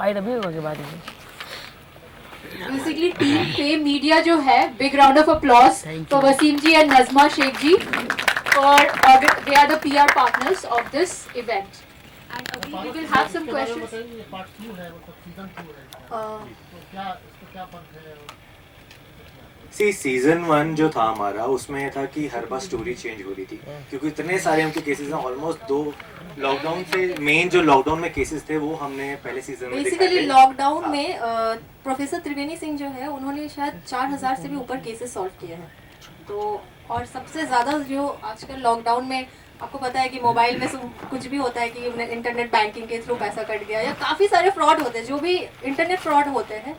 Fight अभी होगा के बाद में। बेसिकली टीम फेम मीडिया जो है, big round of applause for Waseem ji and Nazma Shaikh ji for they are the PR partners of this event and अभी we will have some questions. Part 2 है, मतलब सीजन 2 है, तो क्या इसका क्या फर्क है? सीजन 1 जो था हमारा, उसमें ये था कि हर बार स्टोरी चेंज हो रही थी, क्योंकि इतने सारे उनके केसेस हैं। ऑलमोस्ट 2 लॉकडाउन से मेन जो लॉकडाउन में केसेस थे वो हमने पहले सीजन में दिखाए बेसिकली थे। लॉकडाउन में प्रोफेसर त्रिवेणी सिंह जो है उन्होंने शायद 4000 से भी ऊपर केसेस सॉल्व किए हैं। तो और सबसे ज़्यादा जो आजकल लॉकडाउन में आपको पता है कि मोबाइल में कुछ भी होता है कि इंटरनेट बैंकिंग के थ्रू पैसा कट गया या काफ़ी सारे फ्रॉड होते हैं, जो भी इंटरनेट फ्रॉड होते हैं।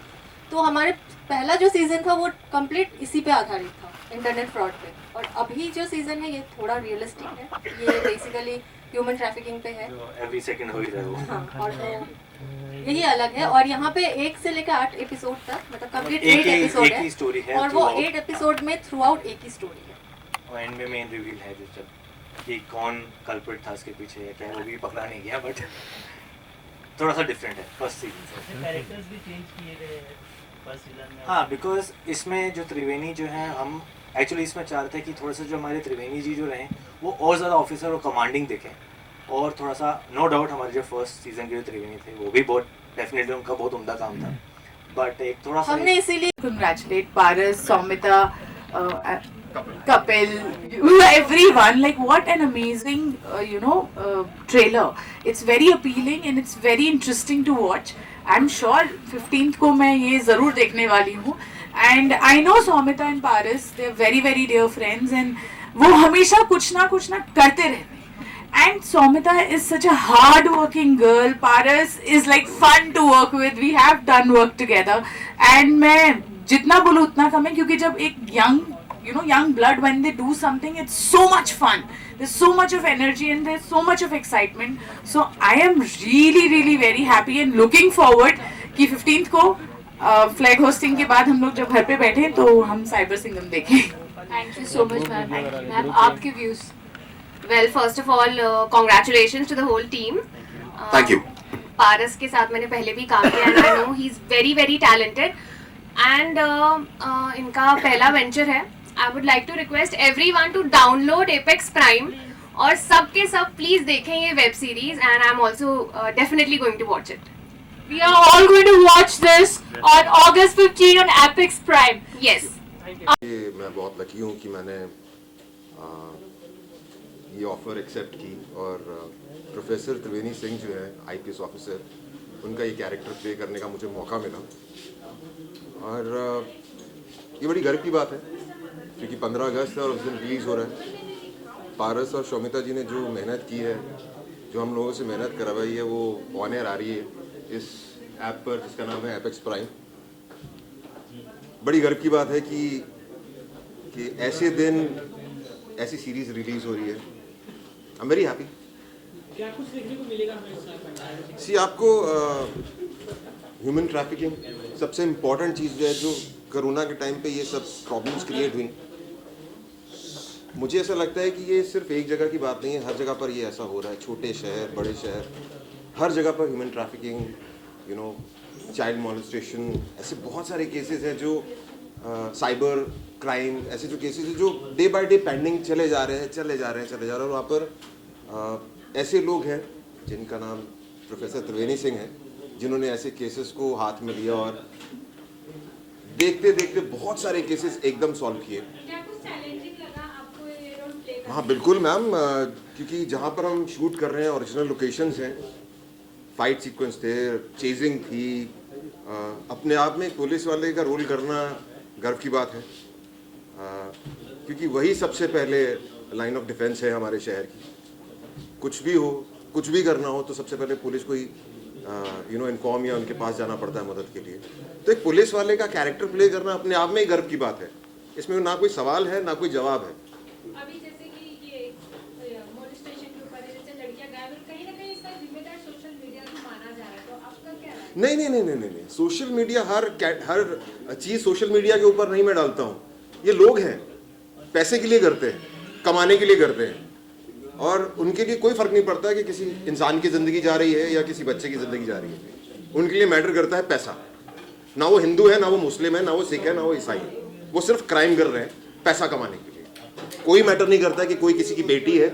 तो हमारे पहला जो सीज़न था वो कंप्लीट इसी पे आधारित था, इंटरनेट फ्रॉड पे। और अभी जो सीज़न है ये थोड़ा रियलिस्टिक है, ये बेसिकली ह्यूमन ट्रैफिकिंग पे है। एवरी सेकंड हो ही रहा है वो। हाँ, और तो यही अलग है। और यहाँ पे 1 से लेकर 8 एपिसोड तक, मतलब कंप्लीट 8 एपिसोड एक ही स्टोरी है, और वो 8 एपिसोड में थ्रू आउट एक ही स्टोरी है। और एंड में मेन रिवील है जो जब कि कौन कल्प्रिट था उसके पीछे है क्या, वो भी पकड़ा नहीं गया, बट थोड़ा सा डिफरेंट है फर्स्ट सीजन से। कैरेक्टर्स भी चेंज किए गए हैं फर्स्ट सीजन में। हाँ, बिकॉज इसमें जो त्रिवेणी जो है, हम एक्चुअली इसमें चाहते हैं कि थोड़ा सा जो हमारे त्रिवेणी जी जो रहे वो और ज़्यादा ऑफिसर और कमांडिंग दिखें। और थोड़ा सा नो डाउट हमारे जो फर्स्ट सीजन के जो त्रिवेणी थे वो भी बहुत डेफिनेटली उनका बहुत उम्दा काम था, बट एक थोड़ा सा हमने इसीलिए congratulate Paras, Soumita, Kapil, everyone. Like, what an amazing, trailer. It's very appealing and it's very interesting to watch. I'm sure 15th को मैं ये ज़रूर देखने वाली हूँ. And I know Soumita and Paras, they're very very dear friends and वो हमेशा कुछ ना करते रहते हैं. And Soumita is such a hard-working girl. Paras is like fun to work with. We have done work together. And मैं जितना बोलूँ उतना कम है, क्योंकि जब एक young blood, when they do something, it's so much fun. There's so much of energy and there's so much of excitement. So I am really, really very happy and looking forward कि 15th को flag hosting के बाद हम लोग जब घर पे बैठे तो हम साइबर सिंगम देखें. Thank you so much ma'am. Ma'am आपके views. Well, first of all, congratulations to the whole team. Thank you. पारस के साथ मैंने पहले भी काम किया and I know he's very very talented. And इनका पहला venture है. I would like to request everyone to download Apex Prime और सब के सब please देखें ये web series and I'm also definitely going to watch it. We are all going to watch this on August 15 on Apex Prime. Yes. मैं बहुत lucky हूँ कि मैंने ये ऑफ़र एक्सेप्ट की और प्रोफेसर त्रिवेणी सिंह जो है IPS ऑफिसर, उनका ये कैरेक्टर प्ले करने का मुझे मौका मिला। और ये बड़ी गर्व की बात है क्योंकि 15 अगस्त है और उस दिन रिलीज़ हो रहा है। पारस और शौमिता जी ने जो मेहनत की है, जो हम लोगों से मेहनत करवाई है, वो ऑन एयर आ रही है इस ऐप पर जिसका नाम है एपेक्स प्राइम। बड़ी गर्व की बात है कि ऐसे दिन ऐसी सीरीज़ रिलीज़ हो रही है। I am very happy. क्या कुछ देखने को मिलेगा हमें? सी आपको ह्यूमन ट्रैफिकिंग सबसे इम्पोर्टेंट चीज़ जो है, जो कोरोना के टाइम पे ये सब प्रॉब्लम्स क्रिएट हुई, मुझे ऐसा लगता है कि ये सिर्फ एक जगह की बात नहीं है, हर जगह पर ये ऐसा हो रहा है। छोटे शहर, बड़े शहर, हर जगह पर ह्यूमन ट्रैफिकिंग, चाइल्ड मॉलेस्टेशन, ऐसे बहुत सारे केसेस हैं जो साइबर क्राइम, ऐसे जो केसेस हैं जो डे बाय डे पेंडिंग चले जा रहे हैं। और वहाँ पर ऐसे लोग हैं जिनका नाम प्रोफेसर त्रिवेणी सिंह है, जिन्होंने ऐसे केसेस को हाथ में लिया और देखते देखते बहुत सारे केसेस एकदम सॉल्व किए। हाँ बिल्कुल मैम, क्योंकि जहाँ पर हम शूट कर रहे हैं ओरिजिनल लोकेशंस हैं, फाइट सीक्वेंस थे, चेजिंग थी। अपने आप में पुलिस वाले का रोल करना गर्व की बात है, क्योंकि वही सबसे पहले लाइन ऑफ डिफेंस है हमारे शहर की। कुछ भी हो, कुछ भी करना हो तो सबसे पहले पुलिस को ही इन्फॉर्म या उनके पास जाना पड़ता है मदद के लिए। तो एक पुलिस वाले का कैरेक्टर प्ले करना अपने आप में ही गर्व की बात है। इसमें ना कोई सवाल है ना कोई जवाब है। अभी जैसे कि ये मोलेस्टेशन के ऊपर जैसे लड़कियां गायब, कहीं ना कहीं इसका जिम्मेदार सोशल मीडिया को माना जा रहा है, तो आपका क्या राय है? नहीं, सोशल मीडिया हर चीज़ सोशल मीडिया के ऊपर नहीं मैं डालता हूँ। ये लोग हैं, पैसे के लिए करते हैं, कमाने के लिए करते हैं, और उनके लिए कोई फ़र्क नहीं पड़ता कि किसी इंसान की ज़िंदगी जा रही है या किसी बच्चे की ज़िंदगी जा रही है। उनके लिए मैटर करता है पैसा। ना वो हिंदू है, ना वो मुस्लिम है, ना वो सिख है, ना वो ईसाई है, वो सिर्फ क्राइम कर रहे हैं पैसा कमाने के लिए। कोई मैटर नहीं करता कि कोई किसी की बेटी है,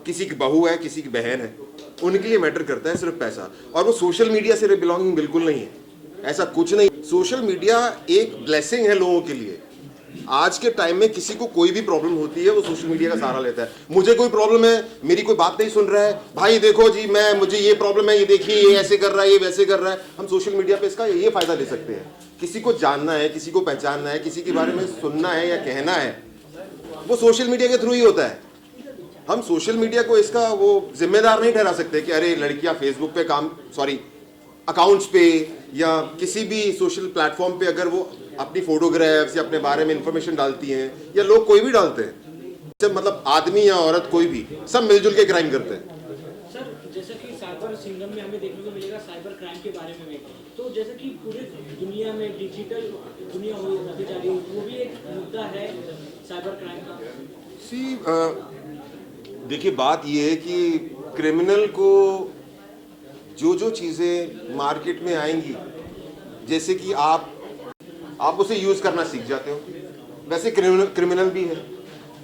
किसी की बहू है, किसी की बहन है, उनके लिए मैटर करता है सिर्फ पैसा। और वो सोशल मीडिया से बिलोंगिंग बिल्कुल नहीं है, ऐसा कुछ नहीं। सोशल मीडिया एक ब्लेसिंग है लोगों के लिए। आज के टाइम में किसी को कोई भी प्रॉब्लम होती है वो सोशल मीडिया का सहारा लेता है। मुझे कोई प्रॉब्लम है, मेरी कोई बात नहीं सुन रहा है, भाई देखो जी मुझे ये प्रॉब्लम है, ये देखिए ये ऐसे कर रहा है, ये वैसे कर रहा है। हम सोशल मीडिया पे इसका ये फायदा ले सकते हैं। किसी को जानना है, किसी को पहचानना है, किसी के बारे में सुनना है या कहना है, वो सोशल मीडिया के थ्रू ही होता है। हम सोशल मीडिया को इसका वो जिम्मेदार नहीं ठहरा सकते कि अरे लड़कियां फेसबुक पे अकाउंट्स पे या किसी भी सोशल प्लेटफॉर्म पे अगर वो अपनी फोटोग्राफ्स या अपने बारे में इंफॉर्मेशन डालती हैं, या लोग कोई भी डालते हैं, जब मतलब आदमी या औरत कोई भी, सब मिलजुल के क्राइम करते हैं। सर जैसा कि साइबर सिंगम में हमें देखने को मिलेगा साइबर क्राइम के बारे में, तो जैसा कि पूरी दुनिया में डिजिटल दुनिया होती जा रही है, वो भी एक मुद्दा है साइबर क्राइम का। देखिए बात ये है कि क्रिमिनल को जो चीज़ें मार्केट में आएंगी, जैसे कि आप उसे यूज़ करना सीख जाते हो, वैसे क्रिमिनल भी है।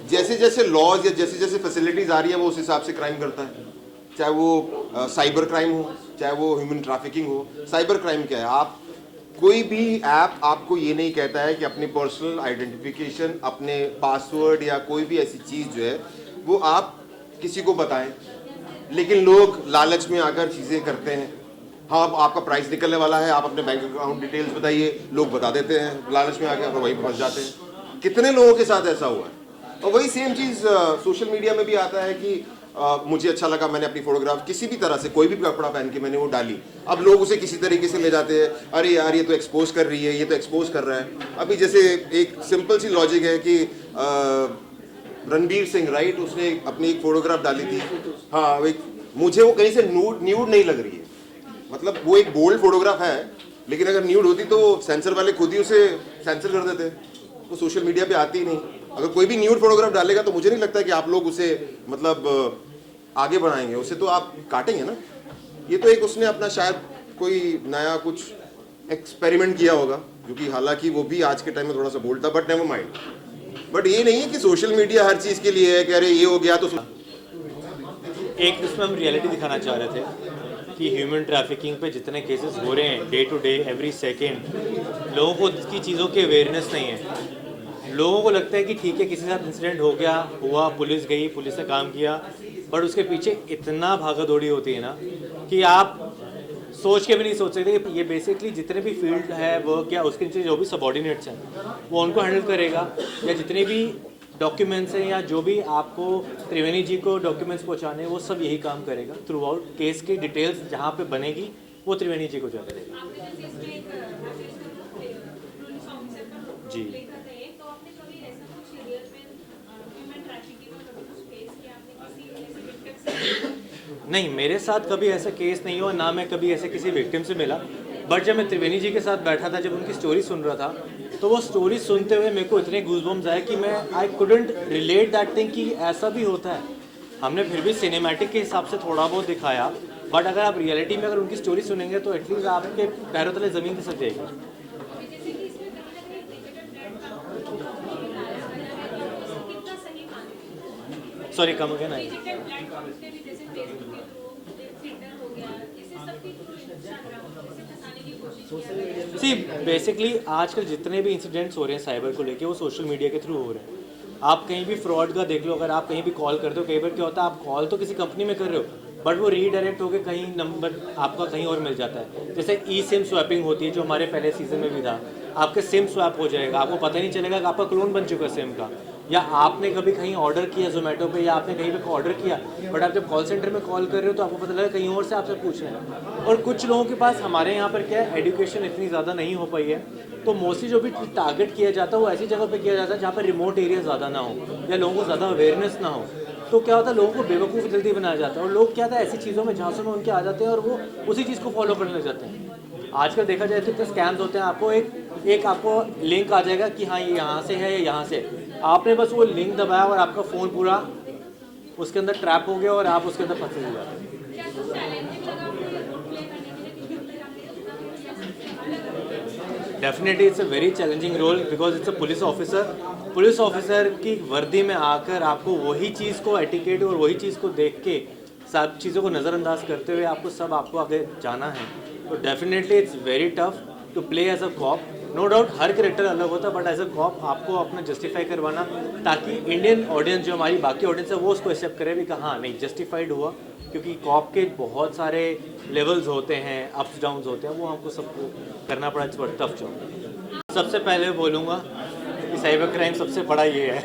जैसे जैसे लॉज या जैसे जैसे फैसिलिटीज़ आ रही है वो उस हिसाब से क्राइम करता है, चाहे वो साइबर क्राइम हो, चाहे वो ह्यूमन ट्रैफिकिंग हो। साइबर क्राइम क्या है? आप कोई भी ऐप आपको ये नहीं कहता है कि अपनी पर्सनल आइडेंटिफिकेशन, अपने पासवर्ड या कोई भी ऐसी चीज़ जो है वो आप किसी को बताएं, लेकिन लोग लालच में आकर चीज़ें करते हैं। हाँ आपका प्राइस निकलने वाला है, आप अपने बैंक अकाउंट डिटेल्स बताइए, लोग बता देते हैं लालच में आकर, वहीं पहुंच जाते हैं। कितने लोगों के साथ ऐसा हुआ है। और वही सेम चीज़ सोशल मीडिया में भी आता है कि मुझे अच्छा लगा, मैंने अपनी फोटोग्राफ किसी भी तरह से कोई भी कपड़ा पहन के मैंने वो डाली, अब लोग उसे किसी तरीके से ले जाते हैं, अरे यार ये तो एक्सपोज कर रही है, ये तो एक्सपोज कर रहा है। अभी जैसे एक सिंपल सी लॉजिक है कि रणबीर सिंह राइट, उसने अपनी एक फोटोग्राफ डाली थी, हाँ मुझे वो कहीं से न्यूड नहीं लग रही है, मतलब वो एक बोल्ड फोटोग्राफ है, लेकिन अगर न्यूड होती तो सेंसर वाले खुद ही उसे सेंसर कर देते, वो सोशल मीडिया पे आती ही नहीं। अगर कोई भी न्यूड फोटोग्राफ डालेगा तो मुझे नहीं लगता कि आप लोग उसे मतलब आगे बढ़ाएंगे, उसे तो आप काटेंगे ना। ये तो एक उसने अपना शायद कोई नया कुछ एक्सपेरिमेंट किया होगा, जो कि हालांकि वो भी आज के टाइम में थोड़ा सा बोल्ड था, बट नेवर माइंड। बट ये नहीं है कि सोशल मीडिया हर चीज़ के लिए है कि अरे ये हो गया तो एक इसमें हम रियलिटी दिखाना चाह रहे थे कि ह्यूमन ट्रैफिकिंग पे जितने केसेस हो रहे हैं day to day every second, लोगों को इसकी चीज़ों की अवेयरनेस नहीं है। लोगों को लगता है कि ठीक है किसी के साथ इंसिडेंट हो गया, हुआ, पुलिस गई, पुलिस ने काम किया, बट उसके पीछे इतना भागा दौड़ी होती है ना कि आप सोच के भी नहीं सोच सकते कि ये बेसिकली जितने भी फील्ड है वर्क या उसके नीचे जो भी सबॉर्डिनेट्स हैं वो उनको हैंडल करेगा, या जितने भी डॉक्यूमेंट्स हैं या जो भी आपको त्रिवेणी जी को डॉक्यूमेंट्स पहुंचाने हैं वो सब यही काम करेगा। थ्रू आउट केस की डिटेल्स जहाँ पे बनेगी वो त्रिवेणी जी को जा करेगा। जी नहीं, मेरे साथ कभी ऐसा केस नहीं हुआ, ना मैं कभी ऐसे किसी विक्टिम से मिला। बट जब मैं त्रिवेणी जी के साथ बैठा था, जब उनकी स्टोरी सुन रहा था, तो वो स्टोरी सुनते हुए मेरे को इतने गूज़बम्स आए कि मैं I couldn't relate that thing कि ऐसा भी होता है। हमने फिर भी सिनेमैटिक के हिसाब से थोड़ा बहुत दिखाया, बट अगर आप रियलिटी में अगर उनकी स्टोरी सुनेंगे तो एटलीस्ट आपके पैरों तले ज़मीन खिसक जाएगी। सॉरी कम हो गया ना। सी बेसिकली आजकल जितने भी इंसिडेंट्स हो रहे हैं साइबर को लेके वो सोशल मीडिया के थ्रू हो रहे हैं। आप कहीं भी फ्रॉड का देख लो, अगर आप कहीं भी कॉल करते हो, कई बार क्या होता है आप कॉल तो किसी कंपनी में कर रहे हो बट वो रीडायरेक्ट होकर कहीं नंबर आपका कहीं और मिल जाता है। जैसे ई सिम स्वैपिंग होती है जो हमारे पहले सीजन में भी था, आपके सिम स्वैप हो जाएगा, आपको पता ही नहीं चलेगा कि आपका क्लोन बन चुका है सिम का। या आपने कभी कहीं ऑर्डर किया जोमेटो पे या आपने कहीं पे ऑर्डर किया, बट आप जब कॉल सेंटर में कॉल कर रहे हो तो आपको पता लगा कहीं और से आपसे पूछ रहे हैं। और कुछ लोगों के पास हमारे यहाँ पर क्या है, एजुकेशन इतनी ज़्यादा नहीं हो पाई है, तो मोस्टली जो भी टारगेट किया जाता है वो ऐसी जगह पे किया जाता है जहाँ पर रिमोट एरिया ज़्यादा ना हो या लोगों को ज़्यादा अवेयरनेस ना हो। तो क्या होता है, लोगों को बेवकूफ़ जल्दी बनाया जाता है और लोग क्या था ऐसी चीज़ों में झांसों में उनके आ जाते हैं और वो उसी चीज़ को फॉलो करने लग जाते हैं। आजकल देखा जाए तो इतने स्कैम्स होते हैं, आपको एक आपको लिंक आ जाएगा कि हाँ ये यहाँ से है या यहाँ से, आपने बस वो लिंक दबाया और आपका फ़ोन पूरा उसके अंदर ट्रैप हो गया और आप उसके अंदर फंसे हुए जाते हैं। Definitely it's a very challenging role because it's a police officer की वर्दी में आकर आपको वही चीज़ को एटिकेट और वही चीज़ को देख के सब चीज़ों को नज़रअंदाज करते हुए आपको आगे जाना है। तो definitely it's very tough to play as a cop. No doubt हर कैरेक्टर अलग होता है, बट एज अ कॉप आपको अपना जस्टिफाई करवाना ताकि इंडियन ऑडियंस जो हमारी बाकी ऑडियंस है वो उसको एक्सेप्ट करे भी कि हाँ नहीं जस्टिफाइड हुआ, क्योंकि कॉप के बहुत सारे लेवल्स होते हैं, अप्स डाउन्स होते हैं, वो हमको सबको करना पड़ा। इट्स बड़ा टफ जॉब। सबसे पहले बोलूँगा कि साइबर क्राइम सबसे बड़ा ये है।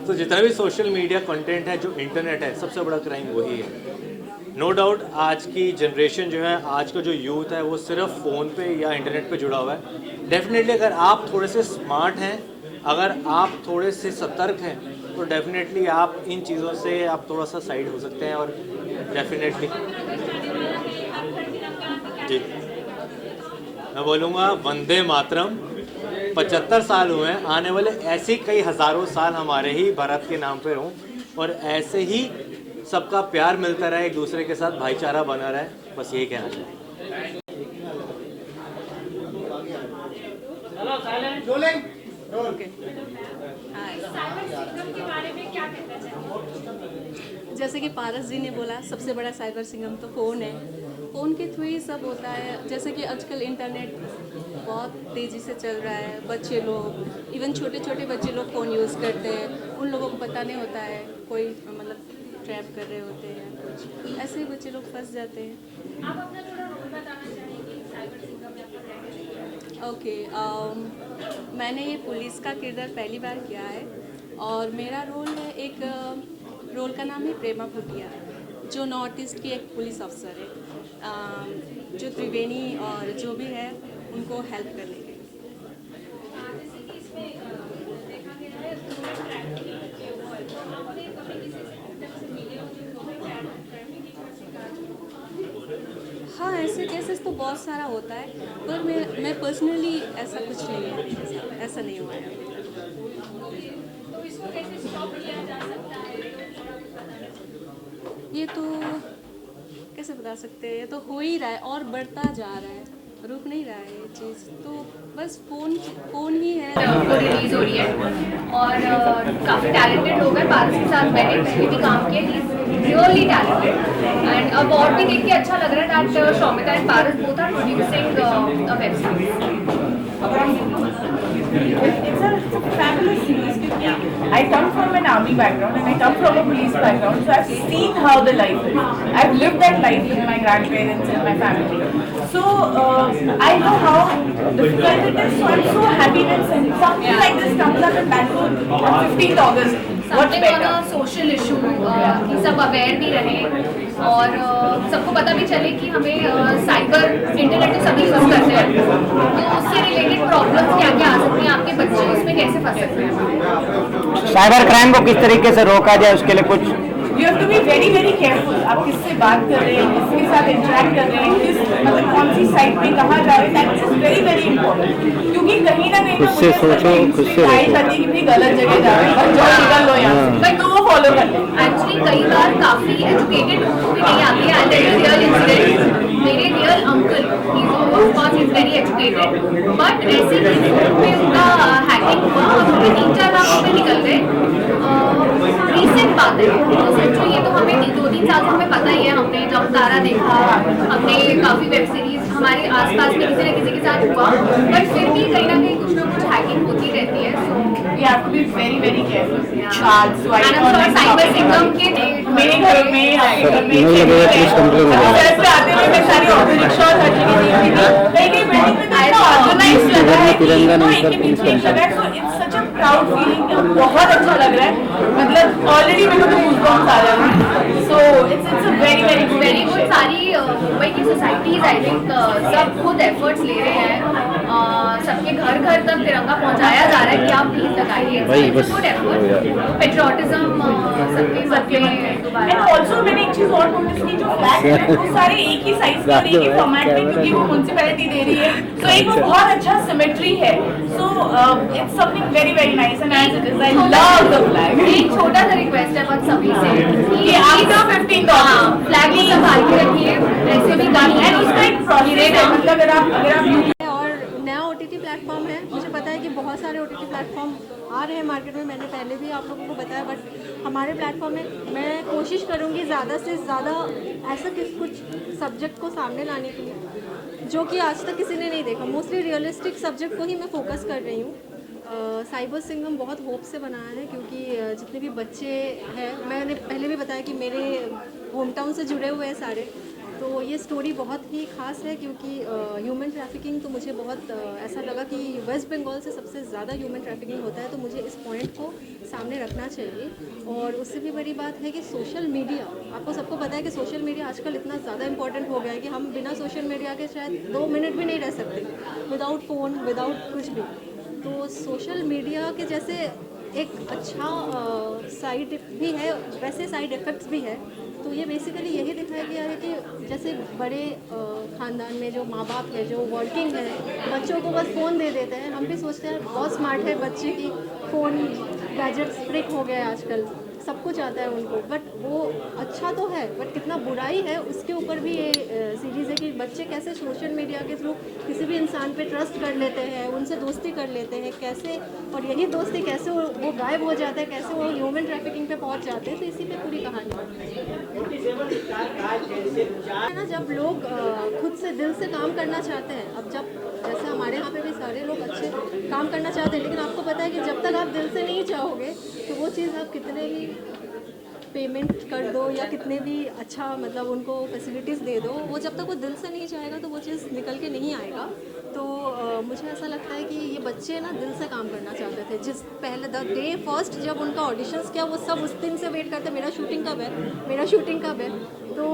तो जितना भी सोशल मीडिया कंटेंट है, जो इंटरनेट है, सबसे बड़ा क्राइम वही है। नो डाउट आज की जनरेशन जो है, आज का जो यूथ है वो सिर्फ फ़ोन पे या इंटरनेट पे जुड़ा हुआ है। डेफिनेटली अगर आप थोड़े से स्मार्ट हैं, अगर आप थोड़े से सतर्क हैं, तो डेफिनेटली आप इन चीज़ों से आप थोड़ा सा साइड हो सकते हैं। और डेफिनेटली जी मैं बोलूँगा वंदे मातरम। 75 साल हुए हैं, आने वाले ऐसे कई हज़ारों साल हमारे ही भारत के नाम पे हों और ऐसे ही सबका प्यार मिलता रहे, एक दूसरे के साथ भाईचारा बना रहे। बस यही कहना चाहिए। जैसे कि पारस जी ने बोला, सबसे बड़ा साइबर सिंघम तो फ़ोन है। फ़ोन के थ्रू ही सब होता है। जैसे कि आजकल इंटरनेट बहुत तेज़ी से चल रहा है। बच्चे लोग, इवन छोटे छोटे बच्चे लोग फ़ोन यूज़ करते हैं। उन लोगों को पता नहीं होता है, कोई मतलब ट्रैप कर रहे होते हैं, कुछ ऐसे ही बच्चे लोग फंस जाते हैं। आप अपना थोड़ा रोल बताना चाहेंगे साइबर सिंघम में आपका? ओके, मैंने ये पुलिस का किरदार पहली बार किया है और मेरा रोल है, एक रोल का नाम है प्रेमा भूटिया, जो नॉर्थ ईस्ट की एक पुलिस अफसर है, जो त्रिवेणी और जो भी है उनको हेल्प करने के लिए। हाँ, ऐसे केसेस तो बहुत सारा होता है, पर मैं पर्सनली ऐसा कुछ नहीं है, ऐसा नहीं हुआ है। तो इसको कैसे स्टॉप किया जा सकता है? ये तो कैसे बता सकते हैं, ये तो हो ही रहा है और बढ़ता जा रहा है, रुक नहीं रहा है ये चीज़। तो बस फ़ोन ही है। वो रिलीज़ हो रही है और काफ़ी टैलेंटेड लोग हैं। पारस के साथ मैंने पहले भी काम किया, रियली टैलेंटेड एंड अब और भी देख के अच्छा लग रहा है that Shaumita and Paras both are producing a web series. It's a fabulous series because I come from an army background and I come from a police background, so I've seen how the life is. I've lived that life with my grandparents and my family. So I know how difficult it is. So I'm so happy that something like this comes up in Bangalore on 15th August. What's better? Social issue कि सब aware भी रहे और सबको पता भी चले कि हमें साइबर इंटरनेट तो सभी यूज़ करते हैं, तो उससे रिलेटेड प्रॉब्लम्स क्या क्या आ सकती हैं, आपके बच्चे उसमें कैसे फंस सकते हैं। साइबर क्राइम को किस तरीके से रोका जाए, उसके लिए कुछ You have to be very very careful. आप किससे बात कर रहे हैं, किसके साथ इंटरेक्ट कर रहे हैं, किस मतलब कौन सी साइट पे कहाँ जा रहे हैं, that is very very important. क्योंकि कहीं ना कहीं खुद से सोचो, खुद से आई जाती है कि भाई गलत जगह जा रहे हैं, जो निकल लो यहाँ से, भाई तो वो फॉलो कर ले। एक्चुअली कई बार काफ़ी एजुकेटेड लोगों को भी नहीं आती है। रियल इंसिडेंट, मेरे real uncle of is very educated, but ऐसे ही में उनका हैकिंग हुआ और उनके 3-4 लाख रुपये निकल गए। रीसेंट बात है, तो सोचो ये तो हमें 2-3 साल से हमें पता ही है। हमने जब तारा देखा, हमने काफ़ी वेब सीरीज हमारे आसपास में किसी न किसी के साथ हुआ, बट फिर भी कहीं ना कहीं कुछ ना कुछ हैकिंग होती रहती है। सो You have to be very very careful. Cards, swipe और साइबर सिंघम के मेरे घर में आपके घर में नहीं लगेगा पुलिस कंप्लेन हो सड़क पे आते हुए मैं सारी ऑटो रिक्शा और हर जगह देखती थी, कहीं कहीं बिल्डिंग में तो इतना ऑर्गेनाइज्ड लगा है कि तिरंगा नहीं एक के पीछे एक लगा है। So it's such a proud feeling, बहुत अच्छा लग रहा है। मतलब ऑलरेडी मेरे को गूज़बम्स आ रहे हैं। So it's a very good. सारी मुंबई की सोसाइटीज आई थिंक सब खुद एफर्ट्स ले रहे हैं, सबके घर घर तक तिरंगा पहुंचाया जा रहा है कि आप प्लीज लगाइए। गुड एफर्ट, पेट्रियोटिज्म सबके एंड ऑल्सो मैंने एक चीज और नोटिस की, जो फ्लैग है वो सारे एक ही साइज के एक ही फॉर्मेट में, क्योंकि वो म्युनिसिपैलिटी दे रही है, तो एक वो बहुत अच्छा सिमेट्री है। So it's something very very nice and as it is I love the flag. एक छोटा सा रिक्वेस्ट है बस सभी से कि आप 15 फ्लैग को संभाल के रखिए, ऐसे भी गाड़ी एंड उसका एक प्रोसेस है, मतलब अगर आप और नया OTT बहुत सारे OTT प्लेटफॉर्म आ रहे हैं मार्केट में, मैंने पहले भी आप लोगों को बताया, बट हमारे प्लेटफॉर्म में मैं कोशिश करूँगी ज़्यादा से ज़्यादा ऐसा कुछ सब्जेक्ट को सामने लाने के लिए जो कि आज तक किसी ने नहीं देखा। मोस्टली रियलिस्टिक सब्जेक्ट को ही मैं फोकस कर रही हूँ। साइबर सिंघम बहुत होप से बनाया है क्योंकि जितने भी बच्चे हैं, मैंने पहले भी बताया कि मेरे होम टाउन से जुड़े हुए हैं सारे, तो ये स्टोरी बहुत ही ख़ास है क्योंकि ह्यूमन ट्रैफिकिंग तो मुझे बहुत ऐसा लगा कि वेस्ट बंगाल से सबसे ज़्यादा ह्यूमन ट्रैफिकिंग होता है, तो मुझे इस पॉइंट को सामने रखना चाहिए। और उससे भी बड़ी बात है कि सोशल मीडिया, आपको सबको पता है कि सोशल मीडिया आजकल इतना ज़्यादा इंपॉर्टेंट हो गया है कि हम बिना सोशल मीडिया के शायद 2 मिनट भी नहीं रह सकते, विदाउट फ़ोन, विदाउट कुछ भी। तो सोशल मीडिया के जैसे एक अच्छा साइड भी है, वैसे साइड इफ़ेक्ट्स भी है। तो ये बेसिकली यही दिखाया गया है कि जैसे बड़े ख़ानदान में जो माँ बाप है, जो वर्किंग है, बच्चों को बस फ़ोन दे देते हैं। हम भी सोचते हैं बहुत स्मार्ट है बच्चे की, फ़ोन गैजेट्स फ्रिक हो गया है आजकल, सब कुछ आता है उनको, बट वो अच्छा तो है, बट कितना बुराई है उसके ऊपर भी ये सीरीज़ है कि बच्चे कैसे सोशल मीडिया के थ्रू किसी भी इंसान पे ट्रस्ट कर लेते हैं, उनसे दोस्ती कर लेते हैं कैसे, और यही दोस्ती कैसे वो गायब हो जाता है, कैसे वो ह्यूमन ट्रैफिकिंग पे पहुंच जाते हैं। तो इसी पे पूरी कहानी है ना। जब लोग खुद से दिल से काम करना चाहते हैं, अब जब जैसे हमारे यहाँ पे भी सारे लोग अच्छे काम करना चाहते हैं, लेकिन आपको पता है कि जब तक आप दिल से नहीं चाहोगे तो वो चीज़ आप कितने भी पेमेंट कर दो या कितने भी अच्छा मतलब उनको फैसिलिटीज़ दे दो, वो जब तक वो दिल से नहीं चाहेगा तो वो चीज़ निकल के नहीं आएगा। तो मुझे ऐसा लगता है कि ये बच्चे ना दिल से काम करना चाहते थे। जिस पहले द डे फर्स्ट जब उनका ऑडिशंस किया, वो सब उस दिन से वेट करते मेरा शूटिंग कब है, मेरा शूटिंग कब है। तो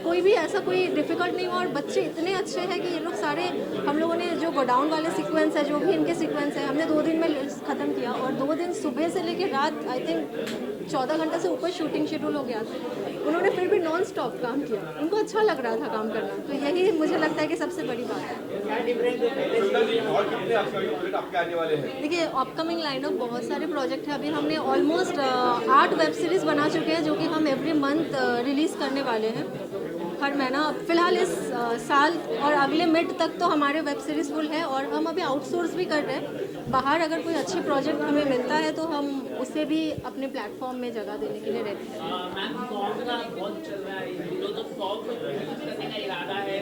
कोई भी ऐसा कोई डिफ़िकल्ट नहीं हुआ और बच्चे इतने अच्छे हैं कि ये लोग सारे, हम लोगों ने जो गोडाउन वाले सीक्वेंस है, जो भी इनके सीक्वेंस है, हमने 2 दिन में ख़त्म किया और 2 दिन सुबह से लेकर रात आई थिंक 14 घंटे से ऊपर शूटिंग शेड्यूल हो गया था। उन्होंने फिर भी नॉन स्टॉप काम किया, उनको अच्छा लग रहा था काम करना। तो यही मुझे लगता है कि सबसे बड़ी बात है। देखिए अपकमिंग लाइनअप बहुत सारे प्रोजेक्ट हैं। अभी हमने ऑलमोस्ट 8 वेब सीरीज़ बना चुके हैं जो कि हम एवरी मंथ रिलीज़ करने वाले हैं हर महीना। फिलहाल इस साल और अगले मिड तक तो हमारे वेब सीरीज़ फुल है और हम अभी आउटसोर्स भी कर रहे हैं। बाहर अगर कोई अच्छी प्रोजेक्ट हमें मिलता है तो हम उसे भी अपने प्लेटफॉर्म में जगह देने के लिए रेडी हैं। मैम फॉर्म का बहुत चल रहा है, तो फॉर्म करने का इरादा है।